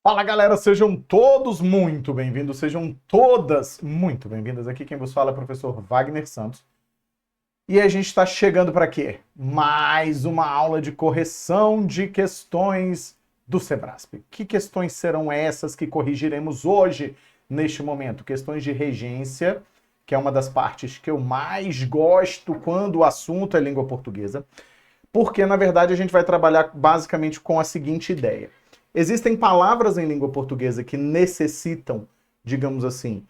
Fala galera, sejam todos muito bem-vindos, sejam todas muito bem-vindas. Aqui quem vos fala é o professor Wagner Santos. E a gente está chegando para quê? Mais uma aula de correção de questões do Sebrasp. Que questões serão essas que corrigiremos hoje, neste momento? Questões de regência, que é uma das partes que eu mais gosto quando o assunto é língua portuguesa, porque na verdade a gente vai trabalhar basicamente com a seguinte ideia. Existem palavras em língua portuguesa que necessitam, digamos assim,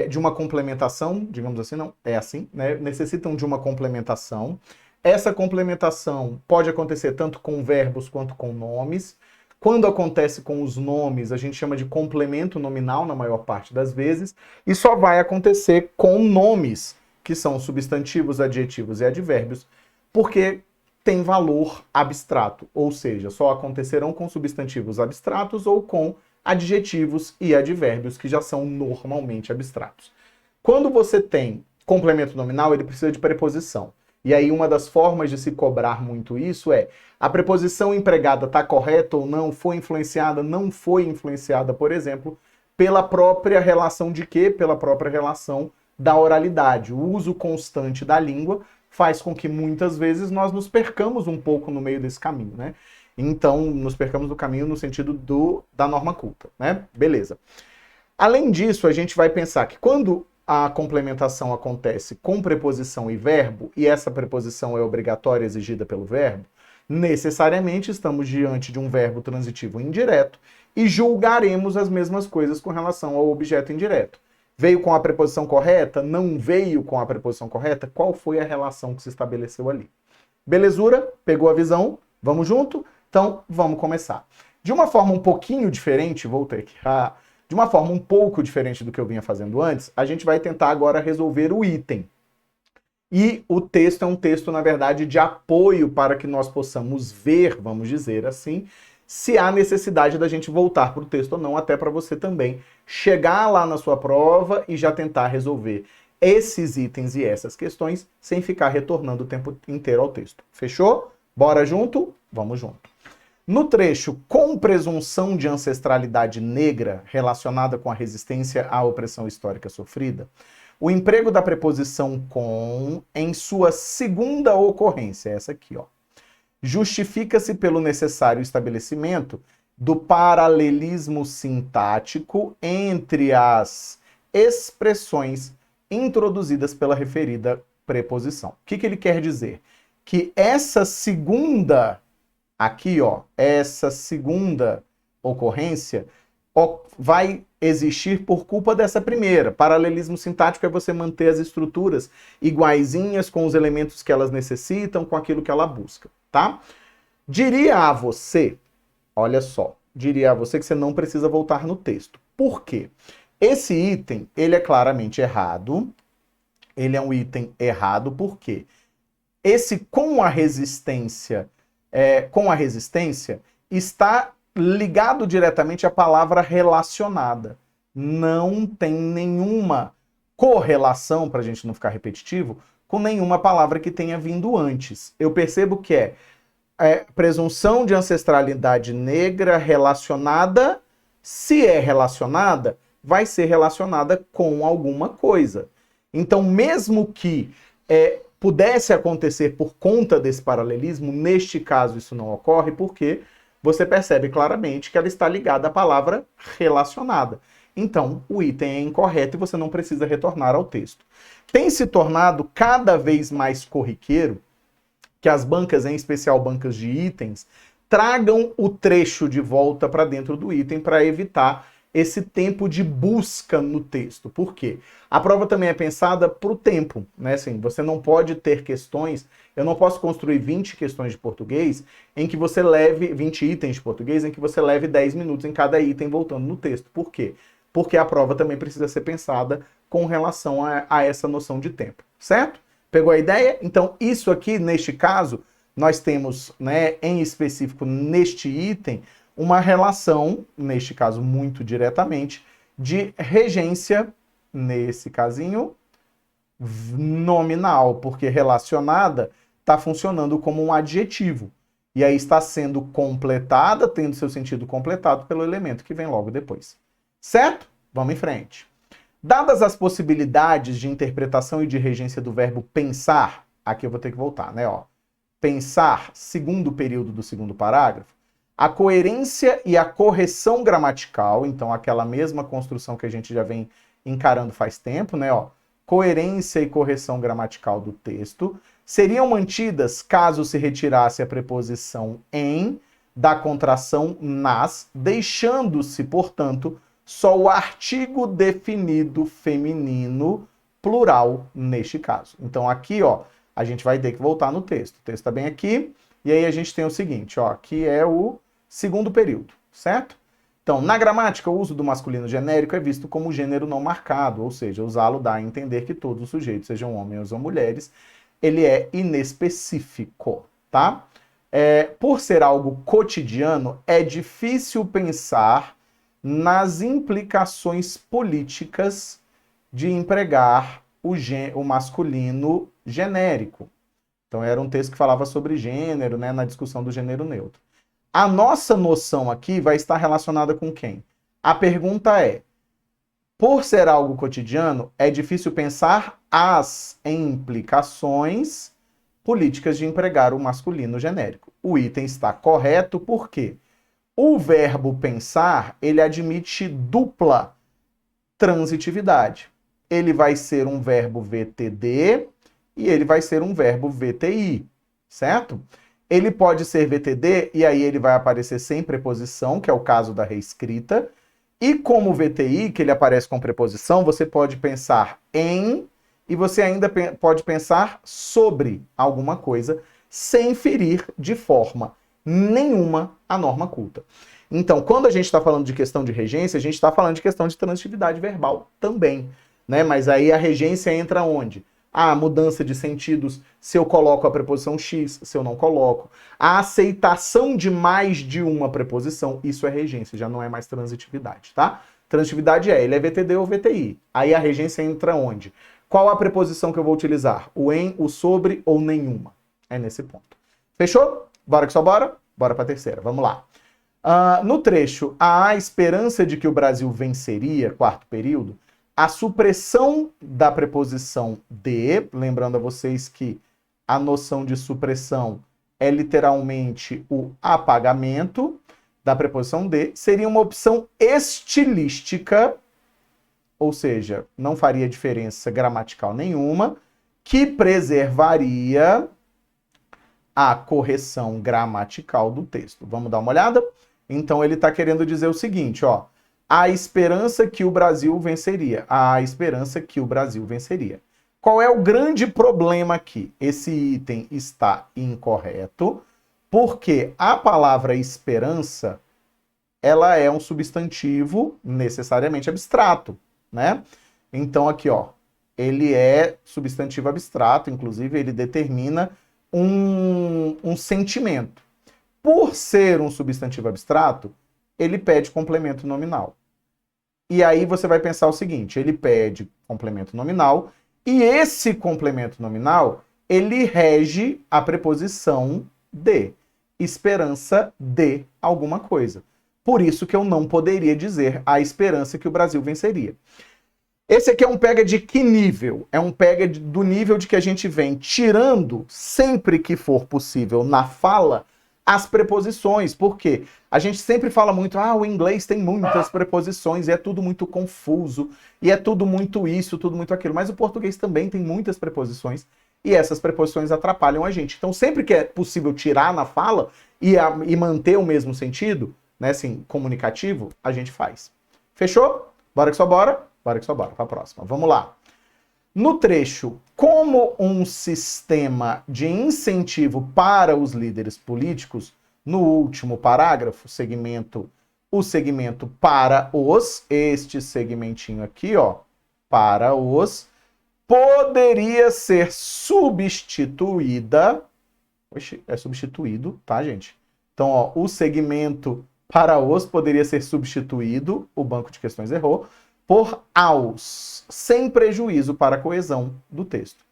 de uma complementação, digamos assim, não, é assim, né? Necessitam de uma complementação. Essa complementação pode acontecer tanto com verbos quanto com nomes. Quando acontece com os nomes, a gente chama de complemento nominal na maior parte das vezes, e só vai acontecer com nomes, que são substantivos, adjetivos e advérbios, porque tem valor abstrato, ou seja, só acontecerão com substantivos abstratos ou com adjetivos e advérbios que já são normalmente abstratos. Quando você tem complemento nominal, ele precisa de preposição. E aí uma das formas de se cobrar muito isso é: a preposição empregada está correta ou não, foi influenciada, não foi influenciada, por exemplo, pela própria relação de quê? Pela própria relação da oralidade. O uso constante da língua faz com que muitas vezes nós nos percamos um pouco no meio desse caminho, né? Então, nos percamos no caminho no sentido da norma culta, né? Beleza. Além disso, a gente vai pensar que quando a complementação acontece com preposição e verbo, e essa preposição é obrigatória exigida pelo verbo, necessariamente estamos diante de um verbo transitivo indireto e julgaremos as mesmas coisas com relação ao objeto indireto. Veio com a preposição correta? Não veio com a preposição correta? Qual foi a relação que se estabeleceu ali? Belezura? Pegou a visão? Vamos junto? Então, vamos começar. De uma forma um pouquinho diferente, voltei aqui. De uma forma um pouco diferente do que eu vinha fazendo antes, a gente vai tentar agora resolver o item. E o texto é um texto, na verdade, de apoio para que nós possamos ver, vamos dizer assim, se há necessidade da gente voltar para o texto ou não, até para você também chegar lá na sua prova e já tentar resolver esses itens e essas questões sem ficar retornando o tempo inteiro ao texto. Fechou? Bora junto? Vamos junto. No trecho com presunção de ancestralidade negra relacionada com a resistência à opressão histórica sofrida, o emprego da preposição com em sua segunda ocorrência, essa aqui, ó, justifica-se pelo necessário estabelecimento do paralelismo sintático entre as expressões introduzidas pela referida preposição. O que ele quer dizer? Que essa segunda, aqui, ó, essa segunda ocorrência vai existir por culpa dessa primeira. Paralelismo sintático é você manter as estruturas iguaizinhas com os elementos que elas necessitam, com aquilo que ela busca, tá? Diria a você, olha só, diria a você que você não precisa voltar no texto. Por quê? Esse item, ele é claramente errado. Ele é um item errado, por quê? Esse com a resistência está ligado diretamente à palavra relacionada. Não tem nenhuma correlação, para a gente não ficar repetitivo, com nenhuma palavra que tenha vindo antes. Eu percebo que é presunção de ancestralidade negra relacionada. Se é relacionada, vai ser relacionada com alguma coisa. Então, mesmo que pudesse acontecer por conta desse paralelismo, neste caso isso não ocorre, porque você percebe claramente que ela está ligada à palavra relacionada. Então, o item é incorreto e você não precisa retornar ao texto. Tem se tornado cada vez mais corriqueiro que as bancas, em especial bancas de itens, tragam o trecho de volta para dentro do item para evitar esse tempo de busca no texto. Por quê? A prova também é pensada para o tempo, né? Assim, você não pode ter questões, eu não posso construir 20 questões de português em que você leve 20 itens de português em que você leve 10 minutos em cada item voltando no texto. Por quê? Porque a prova também precisa ser pensada com relação a essa noção de tempo, certo? Pegou a ideia? Então, isso aqui, neste caso, nós temos, né, em específico neste item, uma relação, neste caso muito diretamente, de regência, nesse casinho, nominal, porque relacionada está funcionando como um adjetivo. E aí está sendo completada, tendo seu sentido completado pelo elemento que vem logo depois. Certo? Vamos em frente. Dadas as possibilidades de interpretação e de regência do verbo pensar, aqui eu vou ter que voltar, né? Ó, pensar, segundo período do segundo parágrafo, a coerência e a correção gramatical, então aquela mesma construção que a gente já vem encarando faz tempo, né? Ó, coerência e correção gramatical do texto, seriam mantidas caso se retirasse a preposição em da contração nas, deixando-se, portanto, só o artigo definido feminino plural neste caso. Então aqui, ó, a gente vai ter que voltar no texto. O texto está bem aqui, e aí a gente tem o seguinte, ó, que é o segundo período, certo? Então, na gramática, o uso do masculino genérico é visto como gênero não marcado, ou seja, usá-lo dá a entender que todos os sujeitos, sejam homens ou mulheres, ele é inespecífico, tá? Por ser algo cotidiano, é difícil pensar nas implicações políticas de empregar o masculino genérico. Então, era um texto que falava sobre gênero, né, na discussão do gênero neutro. A nossa noção aqui vai estar relacionada com quem? A pergunta é, por ser algo cotidiano, é difícil pensar as implicações políticas de empregar o masculino genérico. O item está correto porque o verbo pensar, ele admite dupla transitividade. Ele vai ser um verbo VTD e ele vai ser um verbo VTI, certo? Ele pode ser VTD e aí ele vai aparecer sem preposição, que é o caso da reescrita. E como VTI, que ele aparece com preposição, você pode pensar em e você ainda pode pensar sobre alguma coisa sem ferir de forma nenhuma a norma culta. Então, quando a gente está falando de questão de regência, a gente está falando de questão de transitividade verbal também, né? Mas aí a regência entra onde? A mudança de sentidos, se eu coloco a preposição X, se eu não coloco. A aceitação de mais de uma preposição, isso é regência, já não é mais transitividade, tá? Transitividade ele é VTD ou VTI. Aí a regência entra onde? Qual a preposição que eu vou utilizar? O em, o sobre ou nenhuma? É nesse ponto. Fechou? Bora que só bora? Bora para a terceira, vamos lá. No trecho, há a esperança de que o Brasil venceria, quarto período, a supressão da preposição de, lembrando a vocês que a noção de supressão é literalmente o apagamento da preposição de, seria uma opção estilística, ou seja, não faria diferença gramatical nenhuma, que preservaria a correção gramatical do texto. Vamos dar uma olhada? Então ele está querendo dizer o seguinte, ó, a esperança que o Brasil venceria. A esperança que o Brasil venceria. Qual é o grande problema aqui? Esse item está incorreto, porque a palavra esperança, ela é um substantivo necessariamente abstrato, né? Então aqui, ó, ele é substantivo abstrato, inclusive ele determina um sentimento. Por ser um substantivo abstrato, ele pede complemento nominal. E aí você vai pensar o seguinte, ele pede complemento nominal, e esse complemento nominal, ele rege a preposição de, esperança de alguma coisa. Por isso que eu não poderia dizer a esperança que o Brasil venceria. Esse aqui é um pega de que nível? É um pega do nível de que a gente vem tirando, sempre que for possível, na fala, as preposições, porque a gente sempre fala muito, o inglês tem muitas preposições, e é tudo muito confuso, e é tudo muito isso, tudo muito aquilo, mas o português também tem muitas preposições, e essas preposições atrapalham a gente. Então, sempre que é possível tirar na fala e manter o mesmo sentido, né, assim, comunicativo, a gente faz. Fechou? Bora que só bora? Bora que só bora, para a próxima. Vamos lá. No trecho, como um sistema de incentivo para os líderes políticos, no último parágrafo, o segmento para os, este segmentinho aqui, ó, para os, poderia ser substituída, oxe, é substituído, tá, gente? Então, ó, o segmento para os poderia ser substituído, o banco de questões errou, por aos, sem prejuízo para a coesão do texto.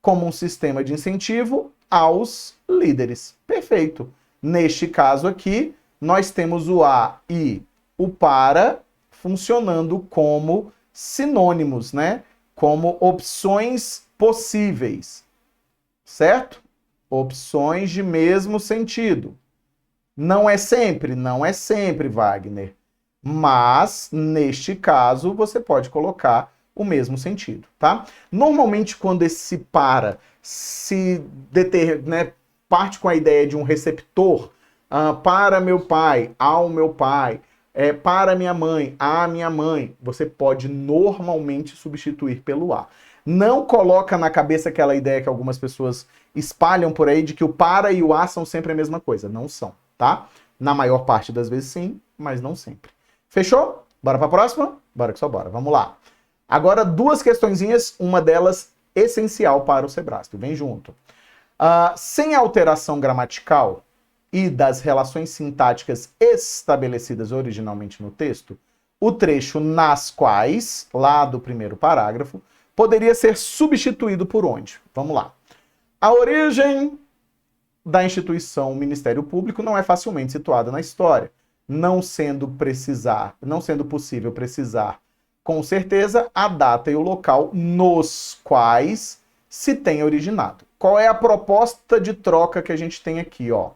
Como um sistema de incentivo aos líderes. Perfeito. Neste caso aqui, nós temos o a e o para funcionando como sinônimos, né? Como opções possíveis, certo? Opções de mesmo sentido. Não é sempre, Wagner. Mas, neste caso, você pode colocar o mesmo sentido, tá? Normalmente, quando esse para parte com a ideia de um receptor, para meu pai, ao meu pai, para minha mãe, a minha mãe, você pode normalmente substituir pelo a. Não coloca na cabeça aquela ideia que algumas pessoas espalham por aí de que o para e o a são sempre a mesma coisa. Não são, tá? Na maior parte das vezes sim, mas não sempre. Fechou? Bora para a próxima? Bora que só bora. Vamos lá. Agora, duas questõezinhas, uma delas essencial para o Sebrasp. Vem junto. Sem alteração gramatical e das relações sintáticas estabelecidas originalmente no texto, o trecho nas quais, lá do primeiro parágrafo, poderia ser substituído por onde? Vamos lá. A origem da instituição Ministério Público não é facilmente situada na história, não sendo possível precisar com certeza a data e o local nos quais se tem originado. Qual é a proposta de troca que a gente tem aqui, ó?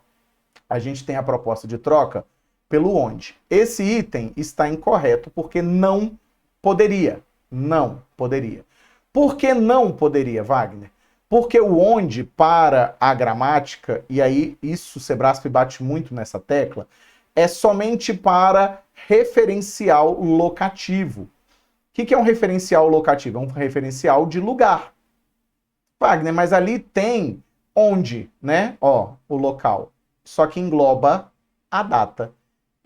A gente tem a proposta de troca pelo onde. Esse item está incorreto porque não poderia. Não poderia. Por que não poderia, Wagner? Porque o onde para a gramática, e aí isso o Sebrasp bate muito nessa tecla, é somente para referencial locativo. O que é um referencial locativo? É um referencial de lugar. Wagner, mas ali tem onde, né? Ó, o local. Só que engloba a data.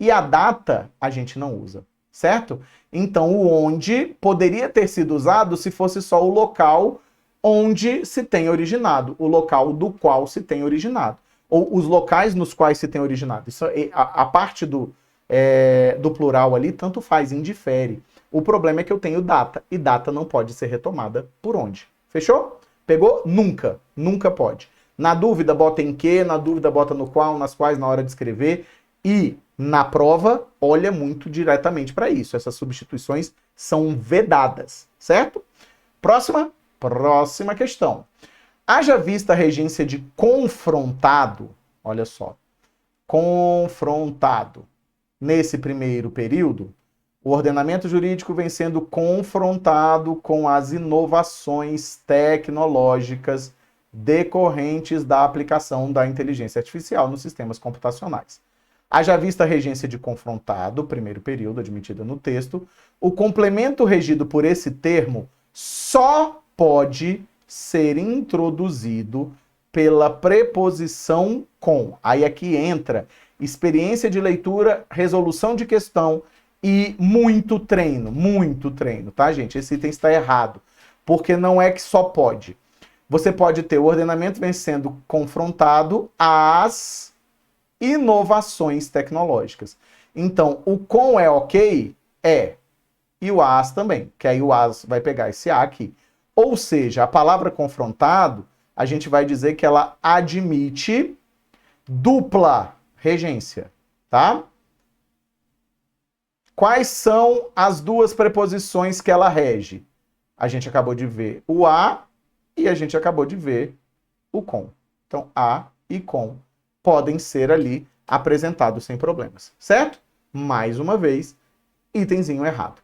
E a data a gente não usa, certo? Então o onde poderia ter sido usado se fosse só o local onde se tem originado, o local do qual se tem originado. Ou os locais nos quais se tem originado. Isso, a parte do plural ali tanto faz, indifere. O problema é que eu tenho data, e data não pode ser retomada por onde. Fechou? Pegou? Nunca. Nunca pode. Na dúvida, bota em que, na dúvida, bota no qual, nas quais, na hora de escrever. E na prova, olha muito diretamente para isso. Essas substituições são vedadas, certo? Próxima questão. Haja vista a regência de confrontado, olha só, confrontado. Nesse primeiro período, o ordenamento jurídico vem sendo confrontado com as inovações tecnológicas decorrentes da aplicação da inteligência artificial nos sistemas computacionais. Haja vista a regência de confrontado, primeiro período, admitida no texto, o complemento regido por esse termo só pode ser introduzido pela preposição com. Aí aqui entra experiência de leitura, resolução de questão e muito treino, tá, gente? Esse item está errado, porque não é que só pode. Você pode ter o ordenamento vem sendo confrontado às inovações tecnológicas. Então, o com é ok? É. E o as também, que aí o as vai pegar esse a aqui. Ou seja, a palavra confrontado, a gente vai dizer que ela admite dupla regência, tá? Quais são as duas preposições que ela rege? A gente acabou de ver o a e a gente acabou de ver o com. Então, a e com podem ser ali apresentados sem problemas, certo? Mais uma vez, itemzinho errado.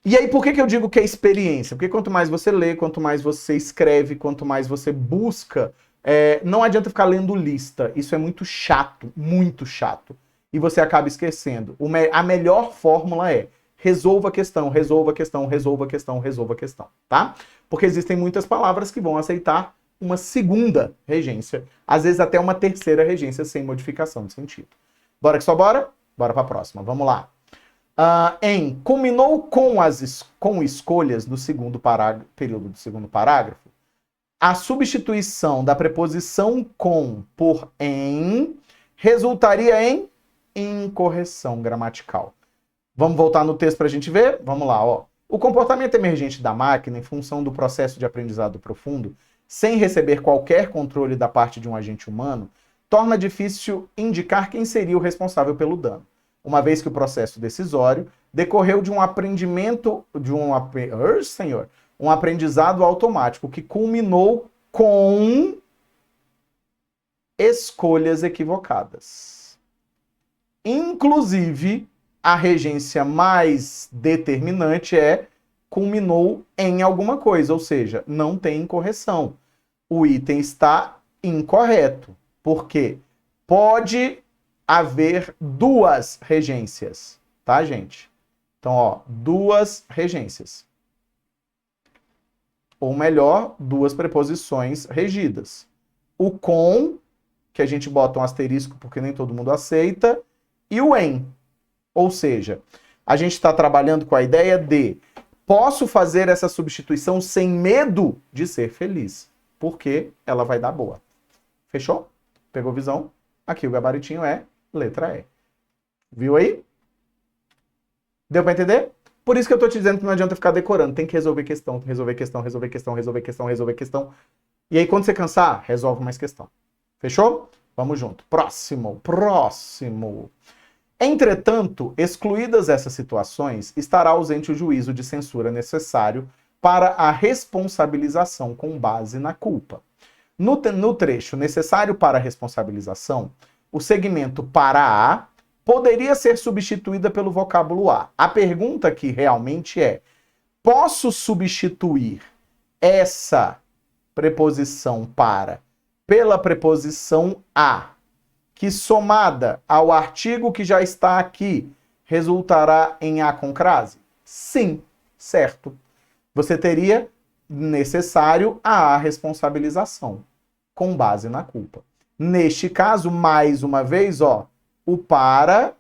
E aí, por que eu digo que é experiência? Porque quanto mais você lê, quanto mais você escreve, quanto mais você busca, não adianta ficar lendo lista. Isso é muito chato, e você acaba esquecendo. A melhor fórmula é resolva a questão, resolva a questão, resolva a questão, resolva a questão, tá? Porque existem muitas palavras que vão aceitar uma segunda regência, às vezes até uma terceira regência sem modificação de sentido. Bora que só bora? Bora para a próxima, vamos lá. Culminou com escolhas do segundo período do segundo parágrafo, a substituição da preposição com por em resultaria em incorreção gramatical. Vamos voltar no texto para a gente ver? Vamos lá, ó. O comportamento emergente da máquina, em função do processo de aprendizado profundo, sem receber qualquer controle da parte de um agente humano, torna difícil indicar quem seria o responsável pelo dano, uma vez que o processo decisório decorreu de um um aprendizado automático que culminou com escolhas equivocadas. Inclusive, a regência mais determinante culminou em alguma coisa, ou seja, não tem correção. O item está incorreto, porque pode haver duas regências, tá, gente? Então, ó, duas regências. Ou melhor, duas preposições regidas. O com, que a gente bota um asterisco porque nem todo mundo aceita, e o em. Ou seja, a gente está trabalhando com a ideia de posso fazer essa substituição sem medo de ser feliz, porque ela vai dar boa. Fechou? Pegou visão? Aqui o gabaritinho é letra E. Viu aí? Deu para entender? Por isso que eu tô te dizendo que não adianta ficar decorando. Tem que resolver questão, resolver questão, resolver questão, resolver questão, resolver questão. E aí, quando você cansar, resolve mais questão. Fechou? Vamos junto. Próximo. Entretanto, excluídas essas situações, estará ausente o juízo de censura necessário para a responsabilização com base na culpa. No trecho necessário para a responsabilização, o segmento para a poderia ser substituída pelo vocábulo a. A pergunta aqui realmente é: posso substituir essa preposição para pela preposição a, que somada ao artigo que já está aqui, resultará em a com crase? Sim, certo. Você teria necessário a responsabilização, com base na culpa. Neste caso, mais uma vez, ó, o para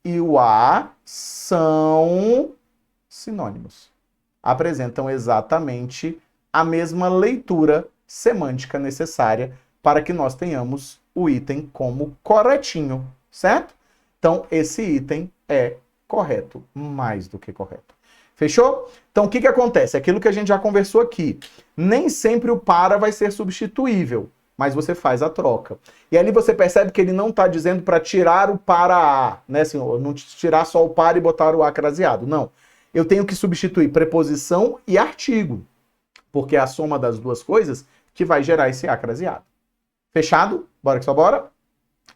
e o a são sinônimos. Apresentam exatamente a mesma leitura semântica necessária para que nós tenhamos o item como corretinho, certo? Então, esse item é correto, mais do que correto. Fechou? Então, o que acontece? Aquilo que a gente já conversou aqui. Nem sempre o para vai ser substituível, mas você faz a troca. E ali você percebe que ele não está dizendo para tirar o para a, né, senhor? Não tirar só o para e botar o a craseado. Não. Eu tenho que substituir preposição e artigo, porque é a soma das duas coisas que vai gerar esse a craseado. Fechado? Bora que só bora?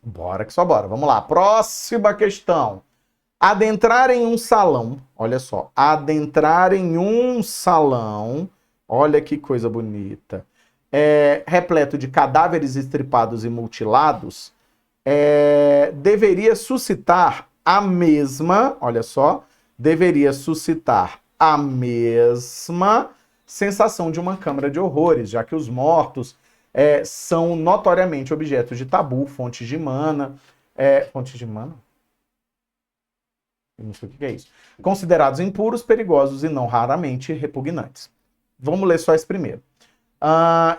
Bora que só bora. Vamos lá. Próxima questão. Adentrar em um salão. Olha só. Adentrar em um salão. Olha que coisa bonita. Repleto de cadáveres estripados e mutilados. Deveria suscitar a mesma... Olha só. Deveria suscitar a mesma sensação de uma câmara de horrores, já que os mortos são notoriamente objetos de tabu, fontes de mana. Fontes de mana? Eu não sei o que é isso. Considerados impuros, perigosos e não raramente repugnantes. Vamos ler só esse primeiro.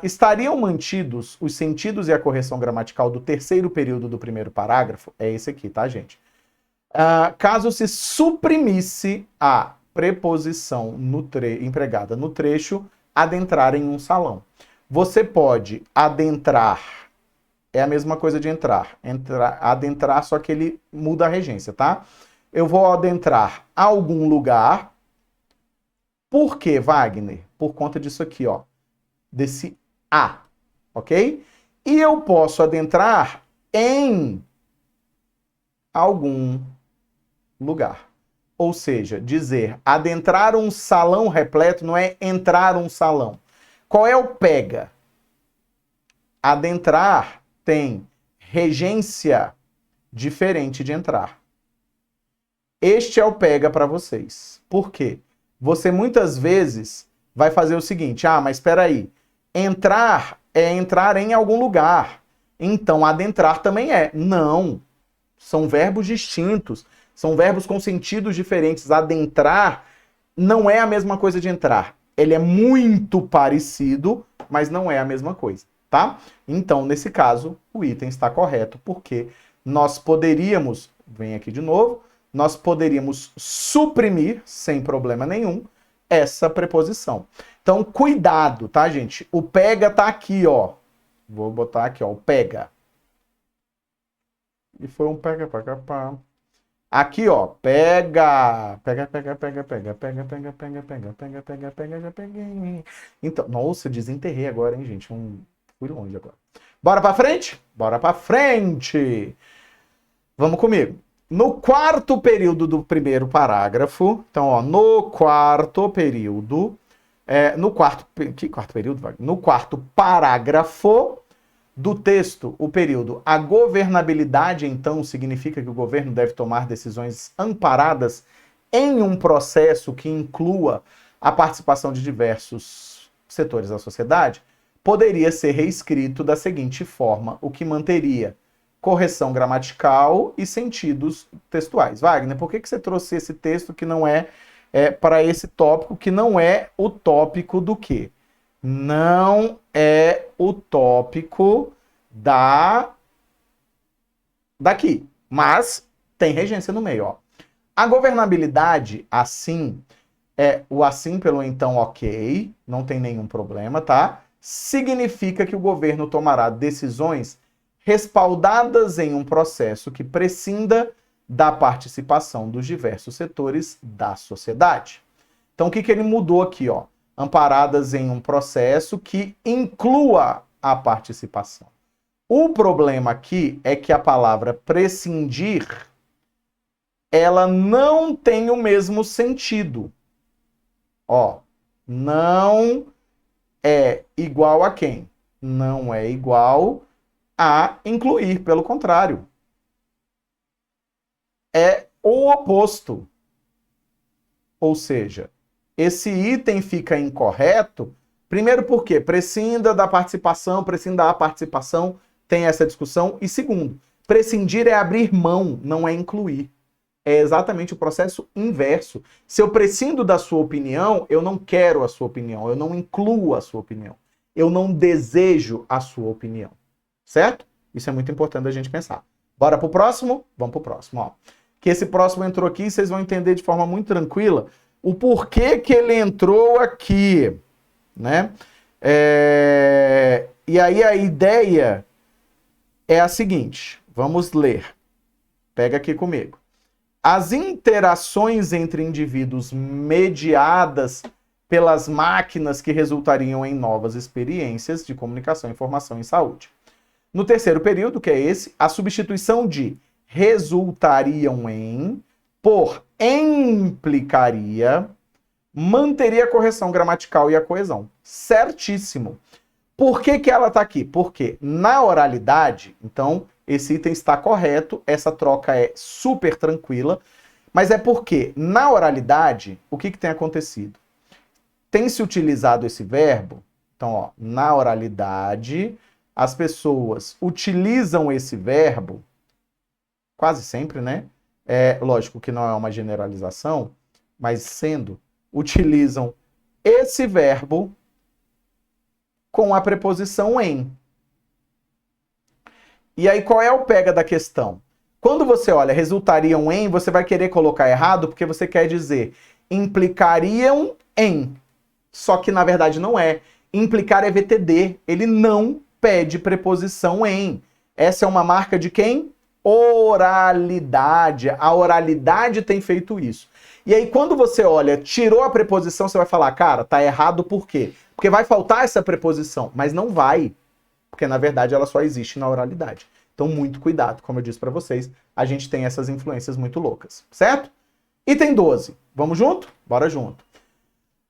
Estariam mantidos os sentidos e a correção gramatical do terceiro período do primeiro parágrafo? É esse aqui, tá, gente? Caso se suprimisse a preposição empregada no trecho adentrar em um salão. Você pode adentrar, é a mesma coisa de entrar, adentrar, só que ele muda a regência, tá? Eu vou adentrar algum lugar. Por quê, Wagner? Por conta disso aqui, ó, desse a, ok? E eu posso adentrar em algum lugar. Ou seja, dizer adentrar um salão repleto não é entrar um salão. Qual é o pega? Adentrar tem regência diferente de entrar. Este é o pega para vocês. Por quê? Você muitas vezes vai fazer o seguinte: mas espera aí, entrar é entrar em algum lugar. Então adentrar também é. Não. São verbos distintos. São verbos com sentidos diferentes. Adentrar não é a mesma coisa de entrar. Ele é muito parecido, mas não é a mesma coisa, tá? Então, nesse caso, o item está correto, porque nós poderíamos, vem aqui de novo, nós poderíamos suprimir, sem problema nenhum, essa preposição. Então, cuidado, tá, gente? O pega tá aqui, ó. Vou botar aqui, ó, o pega. E foi um pega, pega, pá. Aqui, ó, pega. Pega, pega, pega, pega, pega, pega, pega, pega, pega, pega, pega, já peguei. Então, nossa, desenterrei agora, hein, gente? Fui longe agora. Bora pra frente? Bora pra frente! Vamos comigo. No quarto período do primeiro parágrafo, então, ó, no quarto período, que quarto período, Wagner? No quarto parágrafo do texto, o período, a governabilidade, então, significa que o governo deve tomar decisões amparadas em um processo que inclua a participação de diversos setores da sociedade, poderia ser reescrito da seguinte forma, o que manteria correção gramatical e sentidos textuais. Wagner, por que você trouxe esse texto que não para esse tópico, que não é o tópico do quê? Não é o tópico daqui, mas tem regência no meio, ó. A governabilidade, assim, o assim pelo então ok, não tem nenhum problema, tá? Significa que o governo tomará decisões respaldadas em um processo que prescinda da participação dos diversos setores da sociedade. Então, o que ele mudou aqui, ó? Amparadas em um processo que inclua a participação. O problema aqui é que a palavra prescindir, ela não tem o mesmo sentido. Ó, não é igual a quem? Não é igual a incluir, pelo contrário. É o oposto. Ou seja, esse item fica incorreto, primeiro porque prescinda da participação, tem essa discussão, e segundo, prescindir é abrir mão, não é incluir. É exatamente o processo inverso. Se eu prescindo da sua opinião, eu não quero a sua opinião, eu não incluo a sua opinião, eu não desejo a sua opinião. Certo? Isso é muito importante a gente pensar. Bora pro próximo? Vamos pro próximo, ó. Que esse próximo entrou aqui, vocês vão entender de forma muito tranquila o porquê que ele entrou aqui, né? E aí a ideia é a seguinte, vamos ler. Pega aqui comigo. As interações entre indivíduos mediadas pelas máquinas que resultariam em novas experiências de comunicação, informação e saúde. No terceiro período, que é esse, a substituição de resultariam em por implicaria manteria a correção gramatical e a coesão. Certíssimo. Por que ela está aqui? Porque na oralidade, então, esse item está correto, essa troca é super tranquila, mas é porque na oralidade, o que tem acontecido? Tem se utilizado esse verbo, então, ó, na oralidade, as pessoas utilizam esse verbo, quase sempre, né? Lógico que não é uma generalização, mas utilizam esse verbo com a preposição em. E aí, qual é o pega da questão? Quando você olha, resultariam em, você vai querer colocar errado, porque você quer dizer implicariam em. Só que, na verdade, não é. Implicar é VTD. Ele não pede preposição em. Essa é uma marca de quem? Oralidade. A oralidade tem feito isso. E aí, quando você olha, tirou a preposição, você vai falar, cara, tá errado por quê? Porque vai faltar essa preposição, mas não vai. Porque, na verdade, ela só existe na oralidade. Então, muito cuidado, como eu disse para vocês, a gente tem essas influências muito loucas, certo? Item 12. Vamos junto? Bora junto.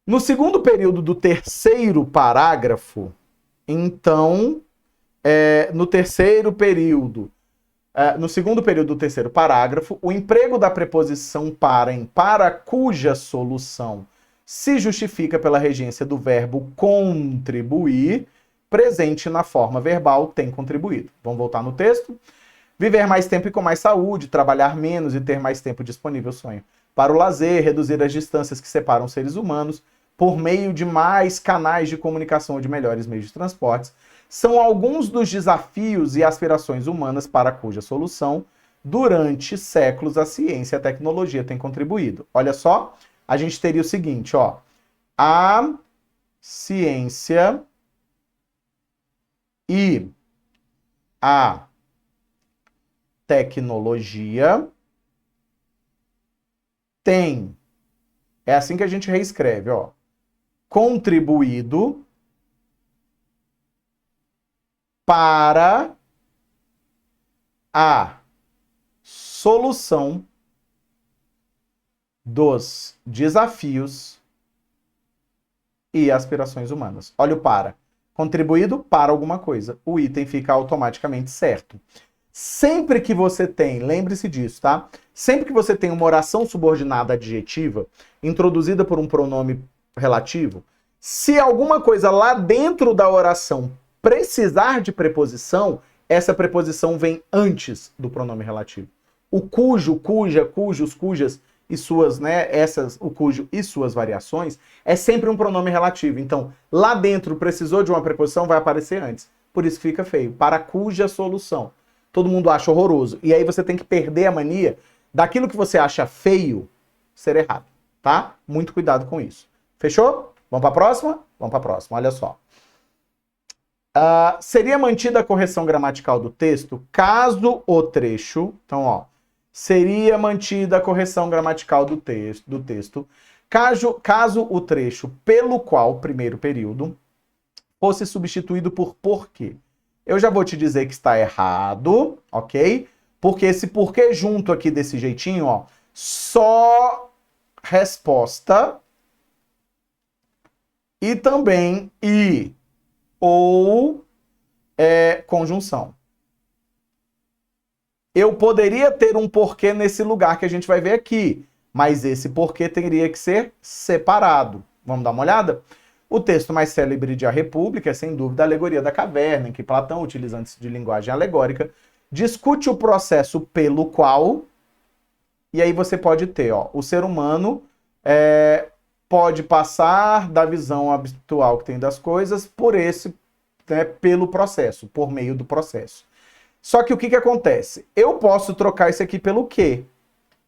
No segundo período do terceiro parágrafo, então, no segundo período do terceiro parágrafo, o emprego da preposição para em para cuja solução se justifica pela regência do verbo contribuir, presente na forma verbal, tem contribuído. Vamos voltar no texto? Viver mais tempo e com mais saúde, trabalhar menos e ter mais tempo disponível, sonho. Para o lazer, reduzir as distâncias que separam seres humanos, por meio de mais canais de comunicação ou de melhores meios de transportes, são alguns dos desafios e aspirações humanas para cuja solução, durante séculos, a ciência e a tecnologia têm contribuído. Olha só, a gente teria o seguinte, ó. A ciência e a tecnologia tem, é assim que a gente reescreve, ó, contribuído para a solução dos desafios e aspirações humanas. Olha o para. Contribuído para alguma coisa. O item fica automaticamente certo. Sempre que você tem, lembre-se disso, tá? Sempre que você tem uma oração subordinada adjetiva, introduzida por um pronome relativo, se alguma coisa lá dentro da oração precisar de preposição, essa preposição vem antes do pronome relativo. O cujo, cuja, cujos, cujas e suas, né, o cujo e suas variações é sempre um pronome relativo. Então, lá dentro precisou de uma preposição, vai aparecer antes. Por isso fica feio. Para cuja solução. Todo mundo acha horroroso. E aí você tem que perder a mania daquilo que você acha feio ser errado, tá? Muito cuidado com isso. Fechou? Vamos para a próxima? Vamos para a próxima, olha só. Seria mantida a correção gramatical do texto caso o trecho... Então, ó. Seria mantida a correção gramatical do texto caso o trecho pelo qual, primeiro período, fosse substituído por porquê. Eu já vou te dizer que está errado, ok? Porque esse porquê junto aqui desse jeitinho, ó, só resposta e também e ou conjunção. Eu poderia ter um porquê nesse lugar que a gente vai ver aqui, mas esse porquê teria que ser separado. Vamos dar uma olhada? O texto mais célebre de A República é, sem dúvida, a Alegoria da Caverna, em que Platão, utilizando-se de linguagem alegórica, discute o processo pelo qual, e aí você pode ter, ó, o ser humano pode passar da visão habitual que tem das coisas por pelo processo, por meio do processo. Só que o que acontece? Eu posso trocar isso aqui pelo quê?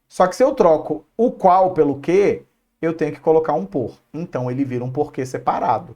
Só que se eu troco o qual pelo quê, eu tenho que colocar um por. Então ele vira um porquê separado.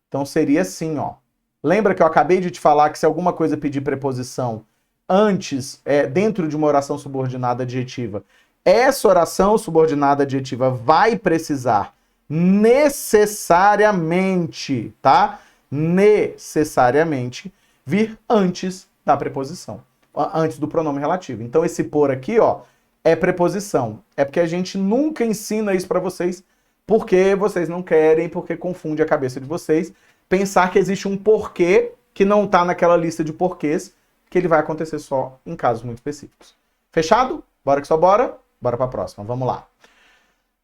Então seria assim, ó. Lembra que eu acabei de te falar que se alguma coisa pedir preposição antes, dentro de uma oração subordinada adjetiva, essa oração subordinada adjetiva vai precisar necessariamente, tá? Necessariamente vir antes da preposição, antes do pronome relativo. Então esse por aqui, ó, é preposição. É porque a gente nunca ensina isso para vocês, porque vocês não querem, porque confunde a cabeça de vocês, pensar que existe um porquê que não está naquela lista de porquês, que ele vai acontecer só em casos muito específicos. Fechado? Bora que só bora? Bora para a próxima, vamos lá.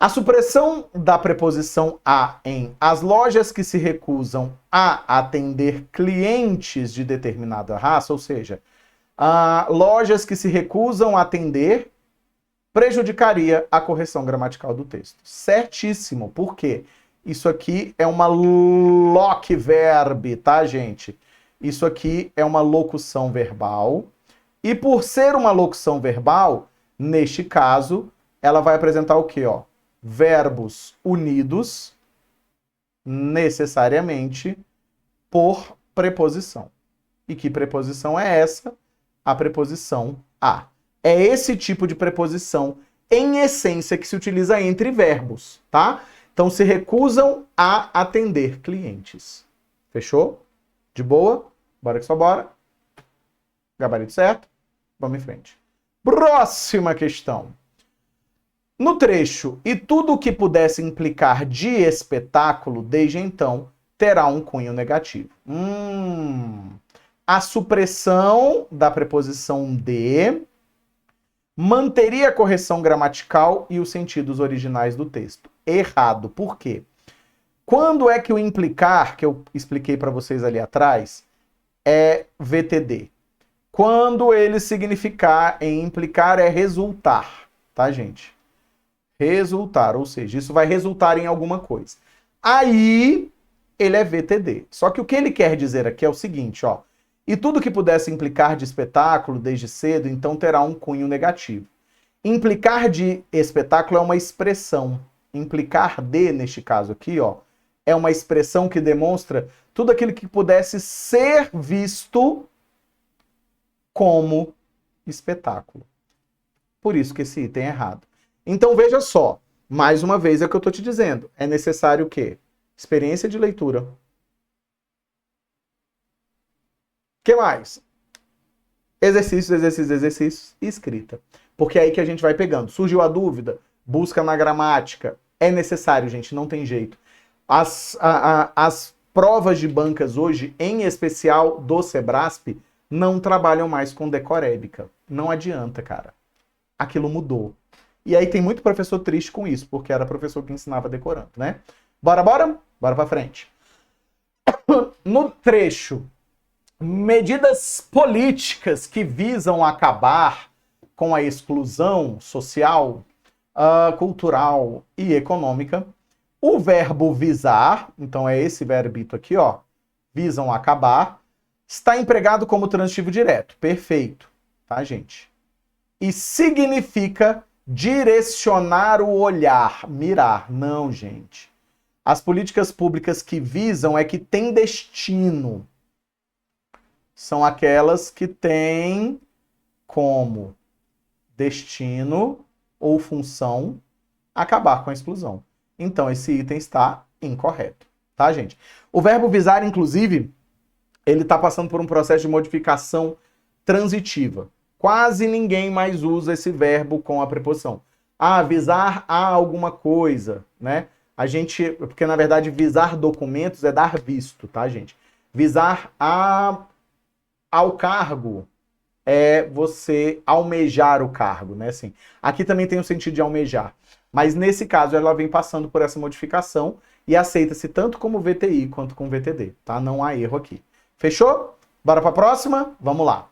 A supressão da preposição a em as lojas que se recusam a atender clientes de determinada raça, ou seja, lojas que se recusam a atender, prejudicaria a correção gramatical do texto. Certíssimo, por quê? Isso aqui é uma loc verb, tá, gente? Isso aqui é uma locução verbal. E por ser uma locução verbal, neste caso, ela vai apresentar o quê, ó? Verbos unidos necessariamente por preposição. E que preposição é essa? A preposição a. É esse tipo de preposição, em essência, que se utiliza entre verbos, tá? Então, se recusam a atender clientes. Fechou? De boa? Bora que só bora. Gabarito certo? Vamos em frente. Próxima questão. No trecho, e tudo o que pudesse implicar de espetáculo, desde então, terá um cunho negativo. A supressão da preposição de manteria a correção gramatical e os sentidos originais do texto. Errado. Por quê? Quando é que o implicar, que eu expliquei para vocês ali atrás, é VTD? Quando ele significar, em implicar, é resultar, tá, gente? Resultar, ou seja, isso vai resultar em alguma coisa. Aí, ele é VTD. Só que o que ele quer dizer aqui é o seguinte, ó. E tudo que pudesse implicar de espetáculo desde cedo, então terá um cunho negativo. Implicar de espetáculo é uma expressão. Implicar de, neste caso aqui, ó, é uma expressão que demonstra tudo aquilo que pudesse ser visto como espetáculo. Por isso que esse item é errado. Então veja só, mais uma vez é o que eu estou te dizendo. É necessário o quê? Experiência de leitura. O que mais? Exercícios, exercícios, exercícios e escrita. Porque é aí que a gente vai pegando. Surgiu a dúvida, busca na gramática. É necessário, gente, não tem jeito. As provas de bancas hoje, em especial do Sebrasp, não trabalham mais com decorébica. Não adianta, cara. Aquilo mudou. E aí tem muito professor triste com isso, porque era professor que ensinava decorando, né? Bora, bora? Bora pra frente. No trecho, medidas políticas que visam acabar com a exclusão social, cultural e econômica, o verbo visar, então é esse verbito aqui, ó, visam acabar, está empregado como transitivo direto. Perfeito, tá, gente? E significa direcionar o olhar, mirar. Não, gente. As políticas públicas que visam é que têm destino. São aquelas que têm como destino ou função acabar com a exclusão. Então, esse item está incorreto, tá, gente? O verbo visar, inclusive, ele está passando por um processo de modificação transitiva. Quase ninguém mais usa esse verbo com a preposição. Visar a alguma coisa, né? Porque na verdade visar documentos é dar visto, tá, gente? Visar ao cargo é você almejar o cargo, né? Assim, aqui também tem o sentido de almejar. Mas nesse caso ela vem passando por essa modificação e aceita-se tanto como VTI quanto com VTD, tá? Não há erro aqui. Fechou? Bora para a próxima? Vamos lá.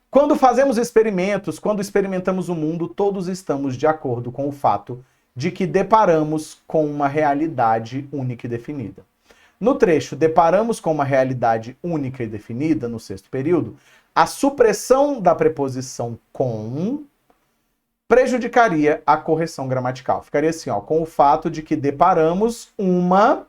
Quando fazemos experimentos, quando experimentamos o mundo, todos estamos de acordo com o fato de que deparamos com uma realidade única e definida. No trecho deparamos com uma realidade única e definida, no sexto período, a supressão da preposição com prejudicaria a correção gramatical. Ficaria assim, ó, com o fato de que deparamos uma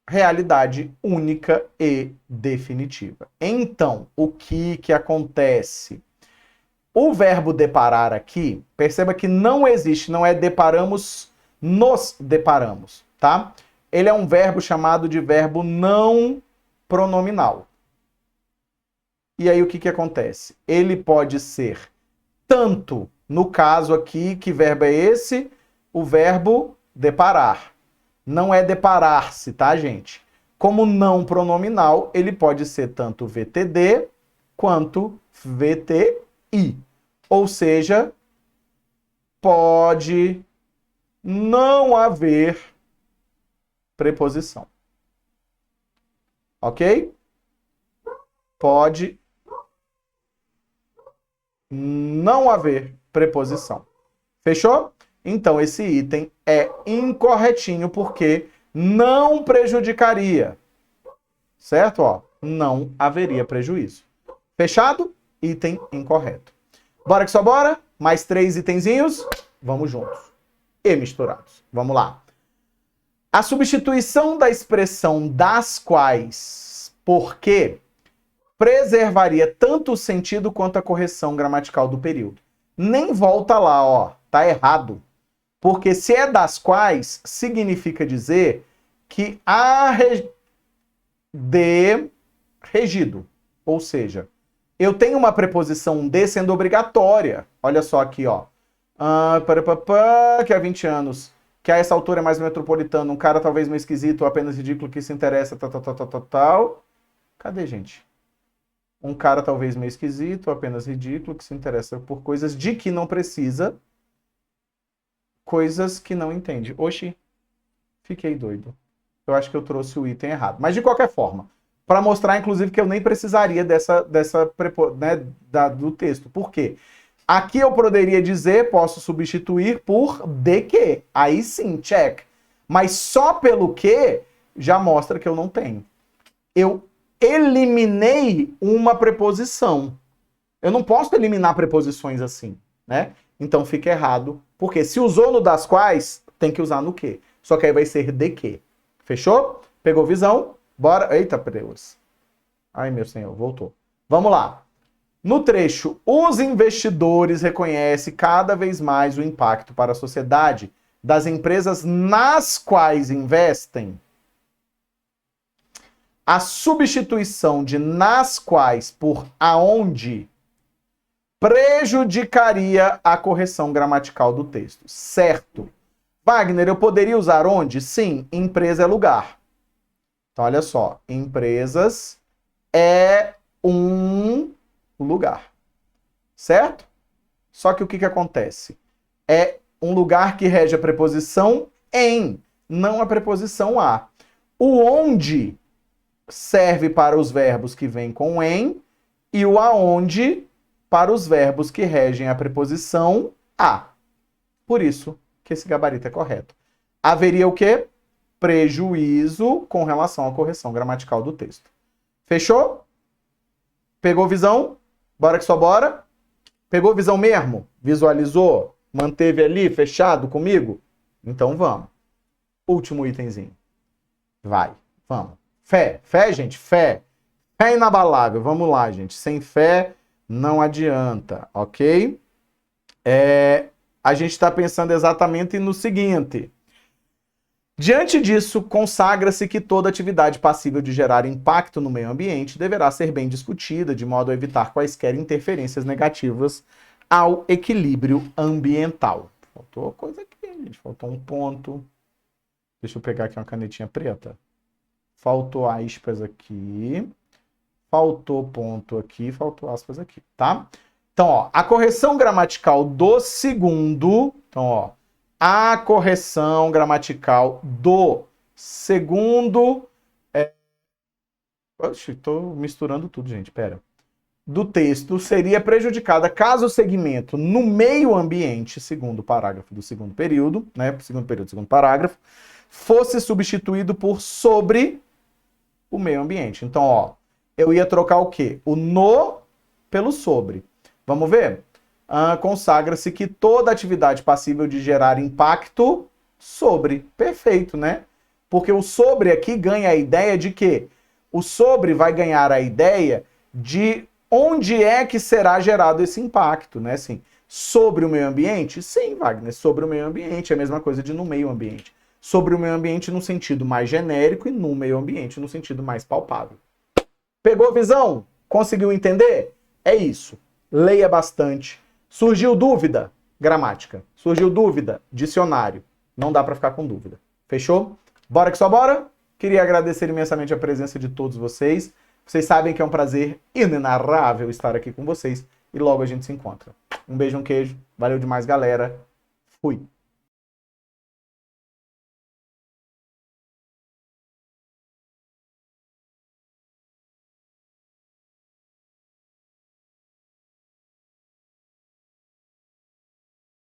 realidade única e definitiva. Então, o que acontece? O verbo deparar aqui, perceba que não existe, não é deparamos, nos deparamos, tá? Ele é um verbo chamado de verbo não pronominal. E aí o que acontece? Ele pode ser tanto, no caso aqui, que verbo é esse? O verbo deparar. Não é deparar-se, tá, gente? Como não pronominal, ele pode ser tanto VTD quanto VTI. Ou seja, pode não haver preposição. Ok? Pode não haver preposição. Fechou? Então, esse item é incorretinho, porque não prejudicaria. Certo? Ó, não haveria prejuízo. Fechado? Item incorreto. Bora que só bora? Mais 3 itenzinhos. Vamos juntos. E misturados. Vamos lá. A substituição da expressão das quais por que preservaria tanto o sentido quanto a correção gramatical do período. Nem volta lá, ó. Tá errado. Porque se é das quais, significa dizer que há de regido. Ou seja, eu tenho uma preposição de sendo obrigatória. Olha só aqui, ó. Que há 20 anos, que a essa altura é mais metropolitano, um cara talvez meio esquisito, ou apenas ridículo, que se interessa, tal. Cadê, gente? Um cara talvez meio esquisito, ou apenas ridículo, que se interessa por coisas de que não precisa, coisas que não entende. Oxi, fiquei doido. Eu acho que eu trouxe o item errado. Mas de qualquer forma, para mostrar, inclusive, que eu nem precisaria do texto. Por quê? Aqui eu poderia dizer, posso substituir por de que. Aí sim, check. Mas só pelo que já mostra que eu não tenho. Eu eliminei uma preposição. Eu não posso eliminar preposições assim, né? Então fica errado. Porque se usou no das quais, tem que usar no que. Só que aí vai ser de que. Fechou? Pegou visão? Bora. Eita, Deus. Ai, meu senhor, voltou. Vamos lá. No trecho, os investidores reconhecem cada vez mais o impacto para a sociedade das empresas nas quais investem. A substituição de nas quais por aonde prejudicaria a correção gramatical do texto. Certo. Wagner, eu poderia usar onde? Sim, empresa é lugar. Então, olha só. Empresas é um lugar. Certo? Só que o que acontece? É um lugar que rege a preposição em, não a preposição a. O onde serve para os verbos que vêm com em e o aonde para os verbos que regem a preposição a. Por isso que esse gabarito é correto. Haveria o quê? Prejuízo com relação à correção gramatical do texto. Fechou? Pegou visão? Bora que só bora? Pegou visão mesmo? Visualizou? Manteve ali fechado comigo? Então vamos. Último itemzinho. Vai, vamos. Fé, gente, fé. Fé inabalável. Vamos lá, gente. Sem fé não adianta, ok? A gente está pensando exatamente no seguinte. Diante disso, consagra-se que toda atividade passível de gerar impacto no meio ambiente deverá ser bem discutida, de modo a evitar quaisquer interferências negativas ao equilíbrio ambiental. Faltou coisa aqui, gente. Faltou um ponto. Deixa eu pegar aqui uma canetinha preta. Faltou aspas aqui. Faltou ponto aqui. Faltou aspas aqui, tá? Então, ó, a correção gramatical do segundo... Então, ó, a correção gramatical do segundo... Oxe, tô misturando tudo, gente, pera. Do texto seria prejudicada caso o segmento no meio ambiente, segundo parágrafo do segundo período, né, segundo parágrafo, fosse substituído por sobre o meio ambiente. Então, ó, eu ia trocar o quê? O no pelo sobre. Vamos ver? Consagra-se que toda atividade passível de gerar impacto sobre. Perfeito, né? Porque o sobre aqui ganha a ideia de que o sobre vai ganhar a ideia de onde é que será gerado esse impacto, né? Assim, sobre o meio ambiente? Sim, Wagner, sobre o meio ambiente. É a mesma coisa de no meio ambiente. Sobre o meio ambiente no sentido mais genérico e no meio ambiente no sentido mais palpável. Pegou a visão? Conseguiu entender? É isso. Leia bastante. Surgiu dúvida? Gramática. Surgiu dúvida? Dicionário. Não dá para ficar com dúvida. Fechou? Bora que só bora? Queria agradecer imensamente a presença de todos vocês. Vocês sabem que é um prazer inenarrável estar aqui com vocês. E logo a gente se encontra. Um beijo, um queijo. Valeu demais, galera. Fui.